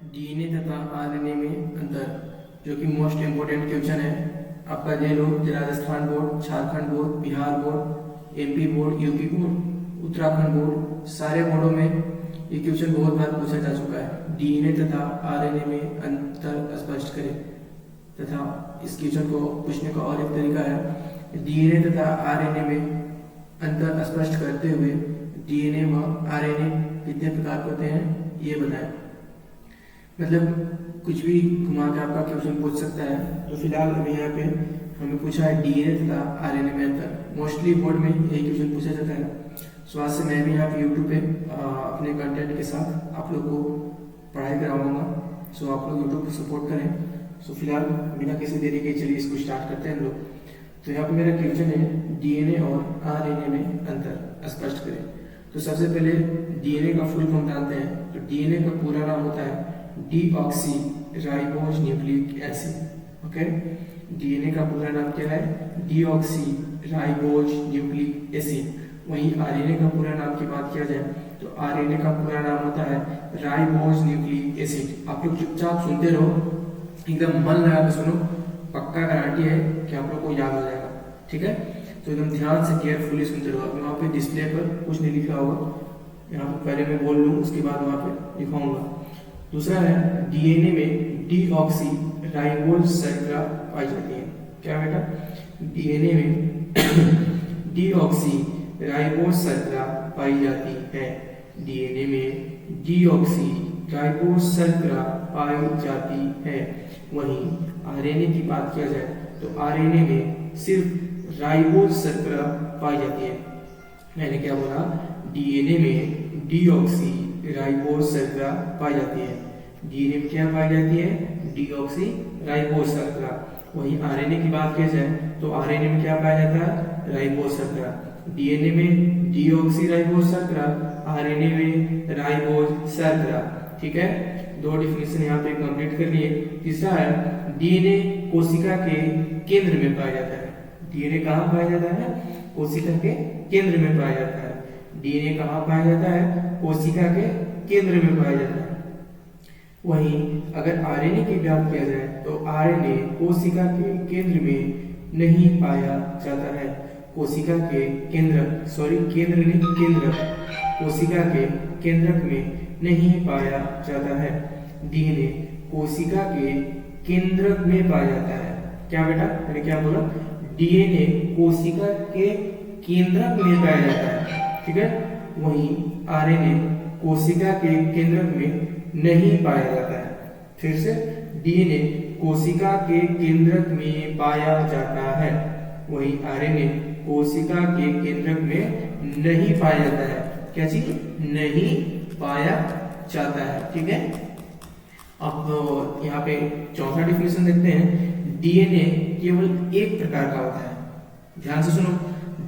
DNA तथा RNA में अंतर, जो कि मोस्ट इम्पोर्टेंट क्वेश्चन है। आपका ले लो Rajasthan board, Jharkhand board, Bihar board, MP board, UP board, Uttarakhand board, सारे बोर्डों में ये क्वेश्चन बहुत बार पूछा जा चुका है। डीएनए तथा आरएनए में अंतर स्पष्ट करें। तथा इस क्वेश्चन को पूछने का और एक तरीका है, डीएनए तथा आरएनए में अंतर स्पष्ट करते हुए डीएनए व आरएनए कितने प्रकार के होते हैं ये बताएं। मतलब कुछ भी घुमा के आपका क्वेश्चन पूछ सकता है। तो फिलहाल अभी यहाँ पे हमें पूछा है डीएनए तथा आरएनए में अंतर। मोस्टली बोर्ड में यही क्वेश्चन पूछा जाता है। सो आज से मैं भी यहाँ पे यूट्यूब पे अपने कंटेंट के साथ आप लोग को पढ़ाई कराऊंगा। सो आप लोग यूट्यूब पे सपोर्ट करें। सो फिलहाल बिना किसी देरी के चलिए इसको स्टार्ट करते हैं हम लोग। तो यहाँ पे मेरा क्वेश्चन है डीएनए और आरएनए में अंतर स्पष्ट करें। तो सबसे पहले डीएनए का फुल फॉर्म जानते हैं। तो डीएनए का पूरा नाम होता है deoxy ribose nucleic acid. Okay, DNA का पूरा नाम क्या है? Deoxy ribose nucleic acid. वहीं आरएनए का पूरा नाम की बात किया जाए तो आरएनए का पूरा नाम होता है राइबोज न्यूक्लिक एसिड। आप लोग चुपचाप सुनते रहो, एकदम मन लगा के सुनो, पक्का गारंटी है कि आप लोग को याद हो जाएगा। ठीक है, तो एकदम ध्यान से केयरफुली सुनते रहो। वहाँ पे डिस्प्ले पर कुछ नहीं लिखा होगा, यहाँ पे पहले मैं बोल लूँ, उसके बाद वहाँ पे लिखाऊंगा। दूसरा है डीएनए में डीऑक्सी राइबोज शर्करा पाई जाती है। क्या बेटा? डीएनए में डीऑक्सी राइबोज शर्करा पाई जाती है। डीएनए में डीऑक्सी राइबोज शर्करा पाई जाती है। वहीं आरएनए की बात किया जाए तो आरएनए में सिर्फ राइबोज शर्करा पाई जाती है। मैंने क्या बोला? डीएनए में डीऑक्सी राइबोज शर्करा पाई जाती है। डीएनए में क्या पाई जाती है? डीऑक्सी राइबोज शर्करा। वहीं आरएनए की बात किया जाए तो आरएनए में क्या पाया जाता है? राइबोज शर्करा। डीएनए में डीऑक्सी राइबोज शर्करा, आरएनए में राइबोज शर्करा। ठीक है, दो डिफिनेशन यहाँ पे कंप्लीट कर लिए। तीसरा है डीएनए कोशिका के केंद्र में पाया जाता है। डीएनए कहाँ पाया जाता है? कोशिका के केंद्र में पाया जाता है। डीएनए कहाँ पाया जाता है? कोशिका के केंद्र में पाया जाता है। वहीं अगर आरएनए की बात किया जाए तो आरएनए कोशिका के केंद्र में नहीं पाया जाता है। कोशिका के केंद्र नहीं, केंद्रक, कोशिका के केंद्रक में नहीं पाया जाता है। डीएनए कोशिका के केंद्रक में पाया जाता है। क्या बेटा? मैंने क्या बोला? डीएनए कोशिका के केंद्रक में पाया जाता है। ठीक है, वहीं आरएनए कोशिका के केंद्रक में नहीं पाया जाता है। फिर से, डीएनए कोशिका के केंद्रक में पाया जाता है, वहीं आरएनए कोशिका के केंद्रक में नहीं पाया जाता है। क्या चीज? नहीं पाया जाता है। ठीक है, अब यहाँ पे चौथा डिफिनेशन देखते हैं। डीएनए केवल एक प्रकार का होता है। ध्यान से सुनो,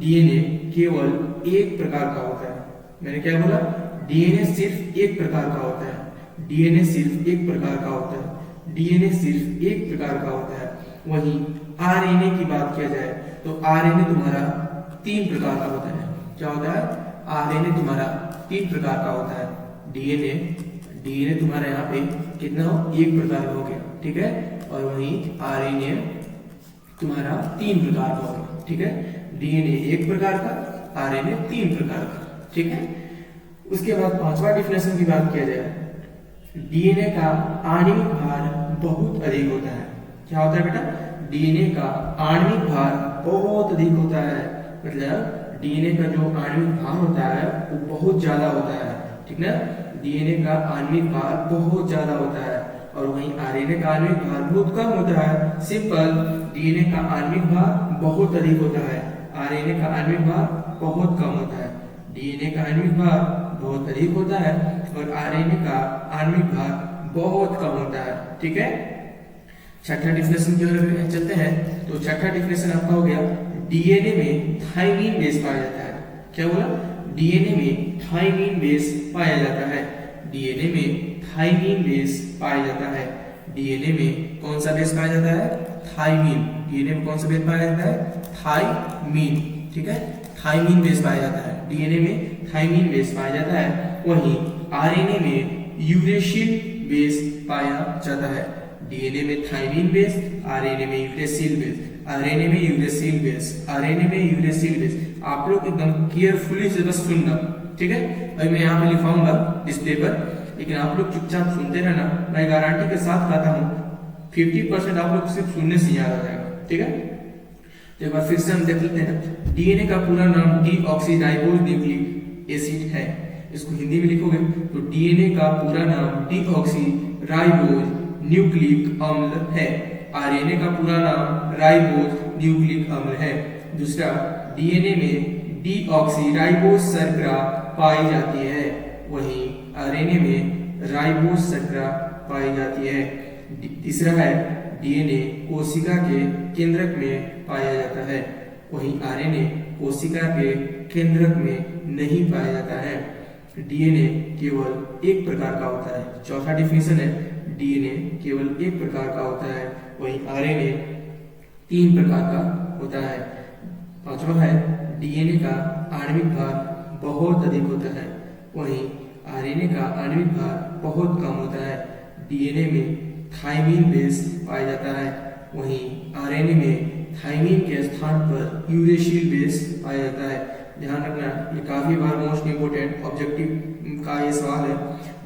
डीएनए केवल एक प्रकार का होता है। मैंने क्या बोला? डीएनए सिर्फ एक प्रकार का होता है। डीएनए सिर्फ एक प्रकार का होता है। डीएनए सिर्फ एक प्रकार का होता है। वहीं आरएनए की बात किया जाए तो आरएनए तुम्हारा 3 प्रकार का होता है। क्या होता है? आरएनए तुम्हारा 3 प्रकार का होता है। डीएनए तुम्हारा यहाँ पे कितना हो? एक प्रकार का हो गया। ठीक है, और वहीं आरएनए तुम्हारा 3 प्रकार का हो गया। ठीक है, डीएनए एक प्रकार का, आरएनए 3 प्रकार का। ठीक है, उसके बाद पांचवा डिफिनेशन की बात किया जाए, डीएनए का आणविक भार बहुत अधिक होता है। क्या होता है बेटा? डीएनए का आणविक भार बहुत अधिक होता है। मतलब डीएनए का जो आणविक भार होता है वो बहुत ज्यादा होता है। ठीक ना? डीएनए का आणविक भार बहुत ज्यादा होता है, और वहीं आरएनए का आणविक भार बहुत कम होता है। सिंपल, डीएनए का आणविक भार बहुत अधिक होता है, आरएनए का आणविक भार बहुत कम होता है। डीएनए का आणविक भार बहुत अधिक होता है और आरएनए का आणविक भार बहुत कम होता है। ठीक है, छठा डिफिनेशन की ओर चलते हैं। तो छठा डिफिनेशन आपका हो गया, डीएनए में थाइमिन बेस पाया जाता है। क्या बोला? डीएनए में थाइमिन बेस पाया जाता है। डीएनए में थाइमिन बेस पाया जाता है। डीएनए में कौन सा बेस पाया जाता है? थाइमिन। डीएनए में कौन सा बेस पाया जाता है? थाइमिन। ठीक है, थाइमिन बेस पाया जाता है। डीएनए में थाइमिन बेस पाया जाता है। वहीं आरएनए में यूरेसिल बेस पाया जाता है। डीएनए में थाइमिन बेस, आरएनए में यूरेसिल बेस, आरएनए में यूरेसिल बेस, आरएनए में यूरेसिल बेस। आप लोग एकदम केयरफुली से बस सुनना, ठीक है। अभी मैं यहाँ पे लिखाऊंगा डिस्प्ले पर, लेकिन आप लोग चुपचाप सुनते रहना। मैं गारंटी के साथ कहता हूँ 50% आप लोग सिर्फ सुनने से याद आ जाएगा, ठीक है। तो एक बार फिर से हम देख लेते हैं। डीएनए का पूरा नाम डीऑक्सीराइबोज न्यूक्लिक एसिड है। इसको हिंदी में लिखोगे तो डीएनए का पूरा नाम डीऑक्सीराइबोज न्यूक्लिक अम्ल है। आरएनए का पूरा नाम राइबोज न्यूक्लिक अम्ल है। दूसरा, डीएनए में डीऑक्सीराइबोज शर्करा पाई जाती है, वहीं आरएनए में राइबोज शर्करा पाई जाती है। तीसरा है, डीएनए कोशिका के केंद्रक में पाया जाता है, वहीं आरएनए कोशिका के केंद्रक में नहीं पाया जाता है। डीएनए केवल एक प्रकार का होता है। चौथा डिफिनेशन है, डीएनए केवल एक प्रकार का होता है, वहीं आरएनए 3 प्रकार का होता है। पांचवा है, डीएनए का आणविक भार बहुत अधिक होता है, वहीं आरएनए का आणविक भार बहुत कम होता है। डीएनए में थाइमिन बेस पाया जाता है, वहीं आरएनए में थाइमिन के स्थान पर यूरेसिल बेस पाया जाता है। ध्यान रखना, ये काफी बार मोस्ट इंपोर्टेंट ऑब्जेक्टिव का ये सवाल है।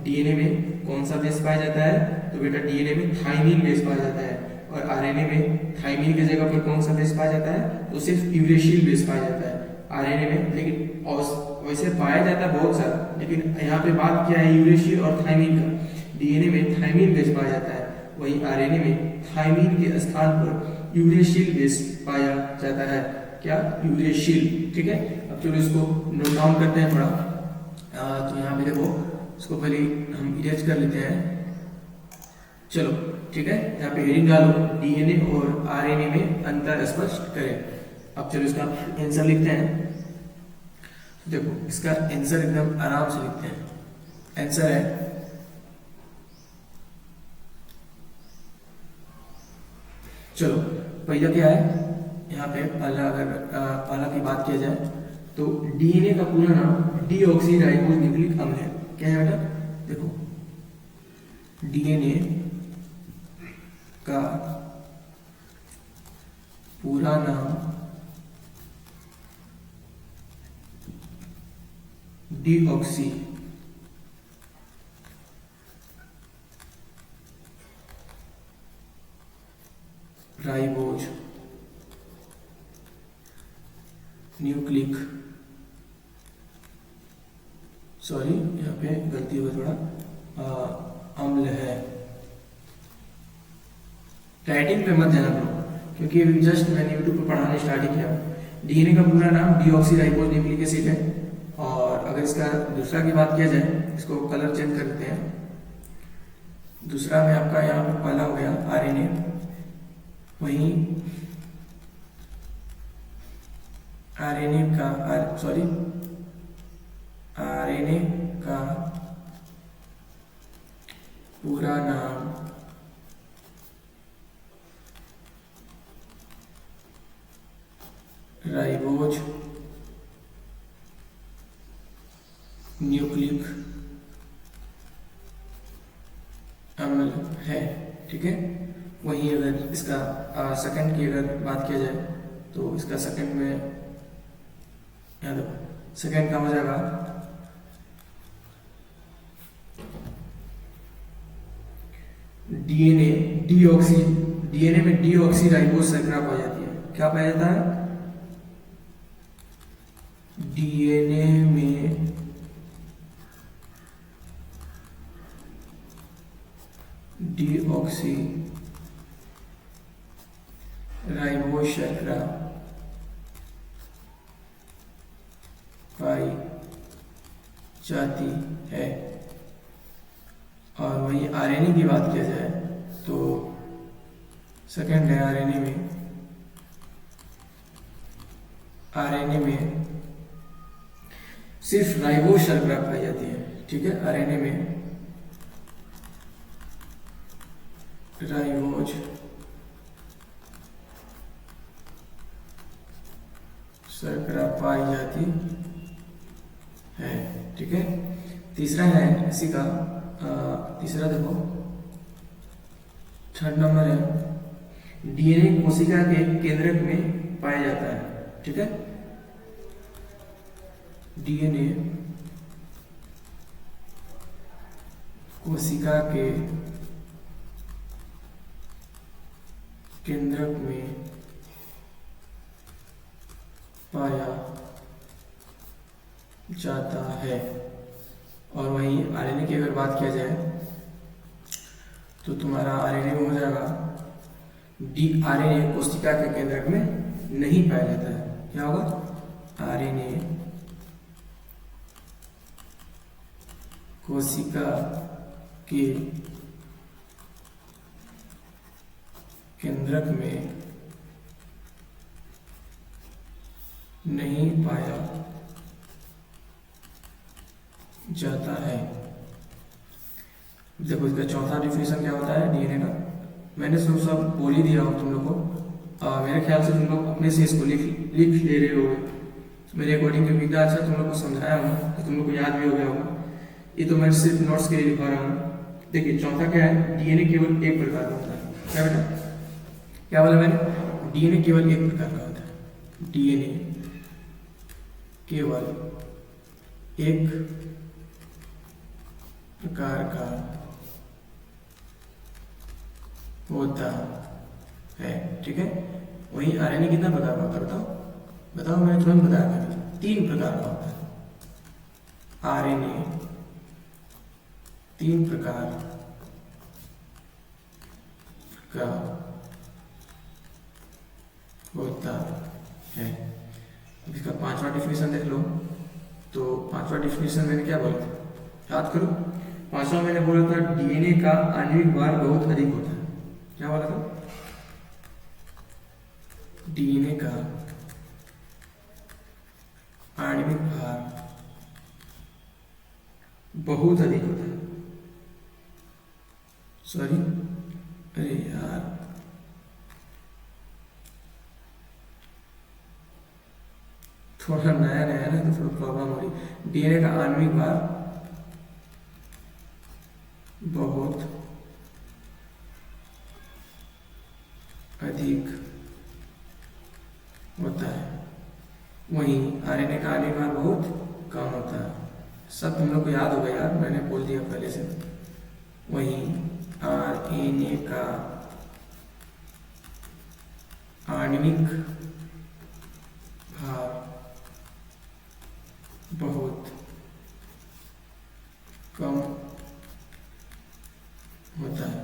डीएनए में कौन सा बेस पाया जाता है? तो बेटा डीएनए में थाइमिन बेस पाया जाता है, और आरएनए में थाइमिन की जगह पर कौन सा बेस पाया जाता है? तो सिर्फ यूरेसिल बेस पाया जाता है आरएनए में। लेकिन वैसे पाया जाता है बहुत सारा, लेकिन यहाँ पे बात क्या है यूरेसिल और थाइमिन का। डीएनए में थाइमिन बेस पाया जाता है, वहीं आरएनए में थाइमिन के स्थान पर यूरेसिल बेस पाया जाता है। क्या? यूरेसिल, ठीक है। अब चलो इसको नोट डाउन करते हैं थोड़ा। तो यहाँ पे देखो, इसको पहले हम इरेज कर लेते हैं। चलो ठीक है, यहाँ पे हेडिंग डालो, डीएनए और आरएनए में अंतर स्पष्ट करें। अब चलो इसका आंसर लिखते हैं। देखो इसका आंसर एकदम आराम से लिखते हैं। आंसर है, चलो पहला क्या है, यहाँ पे पहला की बात किया जाए तो डीएनए का पूरा नाम डीऑक्सीराइबोज न्यूक्लिक अम्ल है। क्या है बेटा? देखो डीएनए का पूरा नाम डीऑक्सी राइबोज न्यूक्लिक, सॉरी यहाँ पे गलती हुई थोड़ा, अम्ल है। राइटिंग पे मत ध्यान दो, क्योंकि अभी जस्ट मैंने यूट्यूब पर पढ़ाने स्टार्ट किया। डीएनए का पूरा नाम डीऑक्सीराइबोज न्यूक्लिक एसिड है। और अगर इसका दूसरा की बात किया जाए, इसको कलर चेंज कर लेते हैं। दूसरा में आपका यहाँ पे पहला हो गया आरएनए, वहीं आरएनए का पूरा नाम राइबोज न्यूक्लिक अम्ल है, ठीक है। वहीं अगर इसका सेकंड की अगर बात किया जाए तो इसका सेकंड में याद रखो, सेकंड का हो जाएगा डीएनए में डीऑक्सीराइबोज शर्करा पाई जाती है। क्या पाया जाता है? डीएनए में डीऑक्सीराइबोज शर्करा पाई जाती है। और वहीं आरएनए की बात किया जाए तो सेकंड है आरएनए में सिर्फ राइबोज शर्करा पाई जाती है, ठीक है। आरएनए में राइबोज शर्करा पाई जाती है, ठीक है। तीसरा है इसी का तीसरा देखो थर्ड नंबर है डीएनए कोशिका के केंद्रक में पाया जाता है। ठीक है, डीएनए कोशिका के केंद्रक में पाया जाता है। और वहीं आरएनए की अगर बात किया जाए तो तुम्हारा आरएनए में हो जाएगा डी आरएनए कोशिका के केंद्रक में नहीं पाया जाता है। क्या होगा? आरएनए कोशिका के केंद्रक में नहीं पाया जाता है। देखो इसका चौथा डिफिनेशन क्या होता है डीएनए का, मैंने सब बोल ही दिया हूँ तुम लोग को। मेरे ख्याल से तुम लोग अपने से इसको लिख ले रहे हो मेरे अकॉर्डिंग, क्योंकि इतना अच्छा तुम लोग को समझाया हूँ तो तुम लोग को याद भी हो गया होगा। ये तो मैं सिर्फ नोट्स के लिए लिखवा रहा हूँ। देखिए चौथा क्या है, डीएनए केवल एक प्रकार का होता है। क्या बेटा, क्या बोला मैंने? डीएनए केवल एक प्रकार का होता है। डीएनए केवल एक प्रकार का होता है। ठीक है, वही आरएनए कितना प्रकार का होता है बताओ बताओ, मैंने तुरंत बताया था 3 प्रकार का होता है। आरएनए 3 प्रकार का होता है। इसका 5वां डिफिनेशन देख लो। तो 5वां डिफिनेशन मैंने क्या बोला था, याद करो। 5वां मैंने बोला था डीएनए का आणविक भार बहुत अधिक होता है। क्या बोला था? डीएनए का आणविक भार बहुत अधिक होता है। सॉरी, अरे यार, थोड़ा नया नया ना तो थोड़ा प्रॉब्लम हो रही। डीएनए का आणविक भार बहुत अधिक होता है, वहीं आरएनए का आणविक भार बहुत कम होता है। सब तुम लोग को याद होगा यार, मैंने बोल दिया पहले से। वहीं आरएनए का आणविक भार बहुत कम होता है।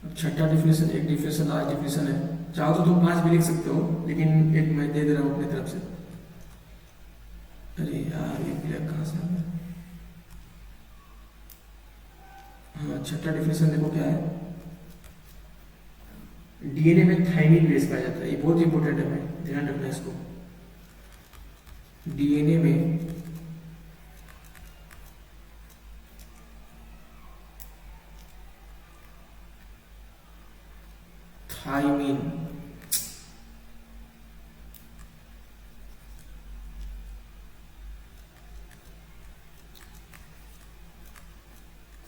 अब छठा डिफिनेशन, एक डिफिनेशन लास्ट डिफिनेशन है। चाहो तो तुम 5 भी लिख सकते हो, लेकिन एक मैं दे रहा हूं अपनी तरफ से। अरे यार ये ब्लैक कहाँ से आ गया? हाँ, छठा डिफिनेशन देखो क्या है। डीएनए में थाइमिन बेस पाया जाता है। ये बहुत इंपॉर्टेंट है, मैं ध्यान रखना इसको। डीएनए में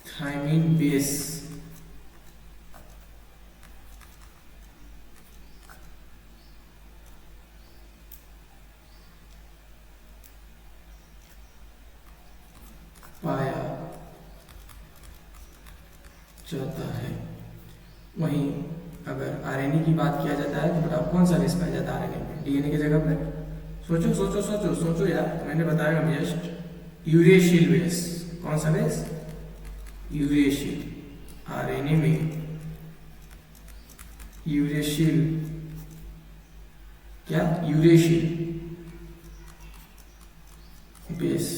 थाइमिन बेस पाया जाता है। वहीं अगर आरएनए की बात किया जाता है तो बताओ कौन सा बेस पाया जाता है आरएनए में, डीएनए की जगह पर? सोचो सोचो सोचो सोचो यार, मैंने बताया जस्ट यूरेशिल बेस। कौन सा बेस? यूरेशिल। आरएनए में यूरेशिल, क्या? यूरेशिल बेस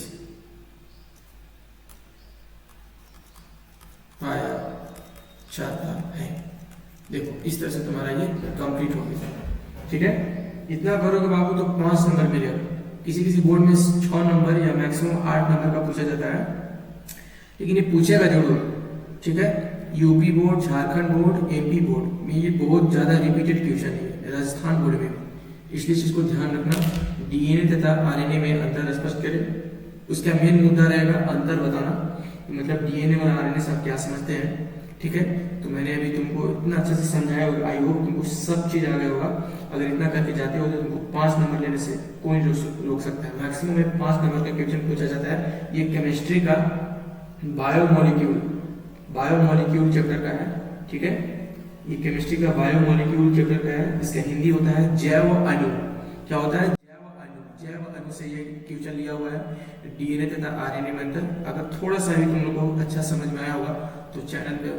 पाया जाता है। देखो इस तरह से तुम्हारा ये कंप्लीट हो गया। ठीक है, इतना करोगे बाबू तो 5 नंबर मिलेगा। किसी किसी बोर्ड में 6 नंबर या मैक्सिमम 8 नंबर का पूछा जाता है, लेकिन ये पूछेगा जरूर। ठीक है, UP board, Jharkhand board, MP board में ये बहुत ज्यादा रिपीटेड क्वेश्चन है, राजस्थान बोर्ड में, इसलिए इसको ध्यान रखना। डीएनए तथा आरएनए में अंतर स्पष्ट करें। उसका मेन मुद्दा रहेगा अंतर बताना, मतलब डीएनए और आरएनए से आप क्या समझते हैं। ठीक है। तो मैंने अभी तुमको इतना अच्छे से समझाया होगा, आई होप तुमको सब चीज़ आ गया होगा। अगर इतना करके जाते हो तो तुमको 5 नंबर लेने से कोई रोक सकता है। मैक्सिमम में 5 नंबर का क्वेश्चन पूछा जाता है। ये केमिस्ट्री का बायोमोलिक्यूल चैप्टर का है, ठीक है। ये केमिस्ट्री का बायोमोलिक्यूल चैप्टर का है। इसका हिंदी होता है जैव अणु। क्या होता है? जैव अणु से ये क्वेश्चन लिया हुआ है, डीएनए तथा आरएनए में अंतर। अगर थोड़ा सा भी तुम लोग को अच्छा समझ में आया होगा तो चैनल पे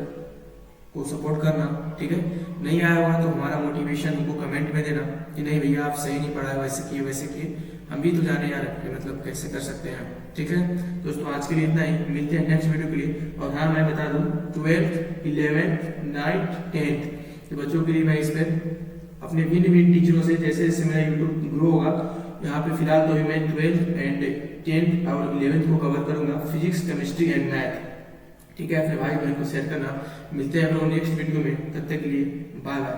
को सपोर्ट करना, ठीक है। नहीं आया होगा तो हमारा मोटिवेशन हमको कमेंट में देना कि नहीं भैया आप सही नहीं पढ़ाए, वैसे किए वैसे किए। हम भी तो जाने यार मतलब कैसे कर सकते हैं, ठीक है। दोस्तों आज के लिए इतना ही, मिलते हैं नेक्स्ट वीडियो के लिए। और हाँ मैं बता दूं 12th 11th 9th 10th के बच्चों के लिए मैं इस पर अपने भिन्न भिन्न टीचरों से जैसे जैसे मेरा यूट्यूब ग्रो होगा, यहाँ पे फिलहाल तो मैं 12th एंड 10th और 11th को कवर करूंगा, फिजिक्स केमिस्ट्री एंड मैथ, ठीक है। अपने भाई बहन को शेयर करना। मिलते हैं हम लोग नेक्स्ट वीडियो में, तब तक के लिए बाय बाय।